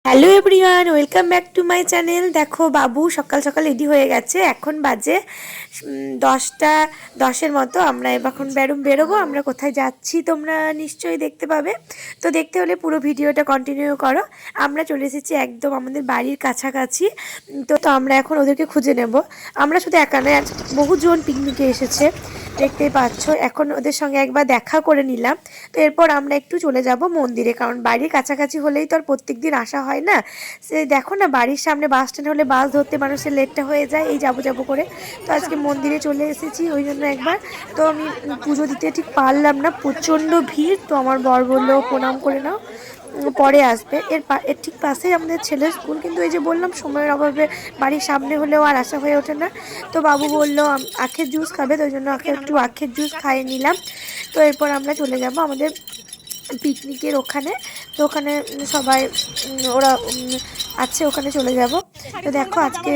Hello everyone, welcome back to my channel. দেখো বাবু সকাল সকাল রেডি হয়ে গেছে। এখন বাজে 10টা 10-এর মতো। আমরা এখন বেরোবো। আমরা কোথায় যাচ্ছি তোমরা নিশ্চয়ই দেখতে পাবে। তো দেখতে হলে পুরো ভিডিওটা কন্টিনিউ করো। আমরা চলে এসেছি একদম আমাদের বাড়ির কাছাকাছি। তো আমরা এখন ওদেরকে খুঁজে নেব। আমরা শুধু একা নয়, আজ বহুজন পিকনিকে এসেছে, দেখতেই পাচ্ছ। এখন ওদের সঙ্গে একবার দেখা করে নিলাম। তো এরপর আমরা একটু চলে যাব মন্দিরে, কারণ বাড়ির কাছাকাছি হলেই তো আর প্রত্যেক দিন আসা হয় না। সে দেখো না, বাড়ির সামনে বাস স্ট্যান্ড হলে বাস ধরতে মানুষের লেটটা হয়ে যায় এই যাবো করে। তো আজকে মন্দিরে চলে এসেছি ওই জন্য একবার। তো আমি পুজো দিতে ঠিক পারলাম না, প্রচণ্ড ভিড়। তো আমার বর বললো প্রণাম করে নাও, পরে আসবে। এর ঠিক পাশেই আমাদের ছেলের স্কুল, কিন্তু এই যে বললাম সময়ের অভাবে বাড়ির সামনে হলেও আর আসা হয়ে ওঠে না। তো বাবু বললো আখের জুস খাবে, তো ওই জন্য একটু আখের জুস খাইয়ে নিলাম। তো এরপর আমরা চলে যাব আমাদের পিকনিকের ওখানে। তো ওখানে সবাই ওরা আছে, ওখানে চলে যাব। তো দেখো আজকে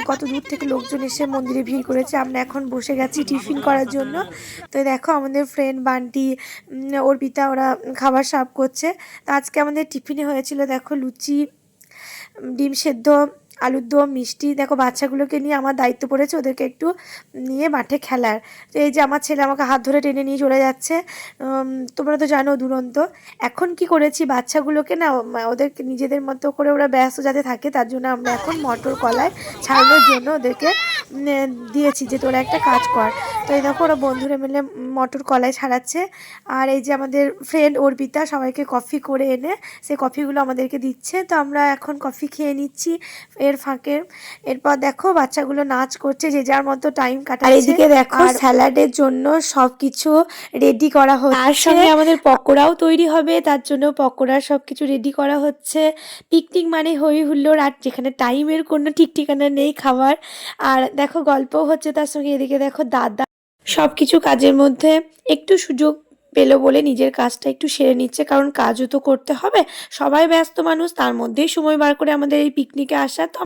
কত দূর থেকে লোকজন এসে মন্দিরে ভিড় করেছে। আমরা এখন বসে গেছি টিফিন করার জন্য। তো দেখো আমাদের ফ্রেন্ড বান্টি, অর্পিতা, ওরা খাবার সার্ভ করছে। তো আজকে আমাদের টিফিনে হয়েছিল দেখো লুচি, ডিম সেদ্ধ, আলুর দম, মিষ্টি। দেখো বাচ্চাগুলোকে নিয়ে আমার দায়িত্ব পড়েছে ওদেরকে একটু নিয়ে মাঠে খেলার। তো এই যে আমার ছেলে আমাকে হাত ধরে টেনে নিয়ে চলে যাচ্ছে। তোমরা তো জানো দুরন্ত। এখন কি করেছি, বাচ্চাগুলোকে না ওদেরকে নিজেদের মতো করে ওরা ব্যস্ত যাতে থাকে, তার জন্য আমরা এখন মটর কলাই ছাড়ানোর জন্য ওদেরকে দিয়েছি যে তোরা একটা কাজ কর। তো এই দেখো ওরা বন্ধুরা মিলে মটর কলাই ছাড়াচ্ছে। আর এই যে আমাদের ফ্রেন্ড অর্পিতা সবাইকে কফি করে এনে সেই কফিগুলো আমাদেরকে দিচ্ছে। তো আমরা এখন কফি খেয়ে নিচ্ছি এর ফাঁকে। এরপর দেখো বাচ্চাগুলো নাচ করছে, যে যার মতো টাইম কাটাচ্ছে। আর এদিকে দেখো স্যালাডের জন্য সবকিছু রেডি করা হচ্ছে। তার সঙ্গে আমাদের পকোড়াও তৈরি হবে, তার জন্য পকোড়া সবকিছু রেডি করা হচ্ছে। পিকনিক মানে হই হুল্লোড়, আর যেখানে টাইমের কোনো ঠিক ঠিকানা নেই খাবার। আর দেখো গল্পও হচ্ছে তার সঙ্গে। এদিকে দেখো দাদা সবকিছু কাজের মধ্যে একটু সুযোগ পেলো বলে নিজের কাজটা একটু সেরে নিচ্ছে, কারণ কাজও তো করতে হবে। সবাই ব্যস্ত মানুষ, তার মধ্যেই সময় বার করে আমাদের এই পিকনিকে আসা। তো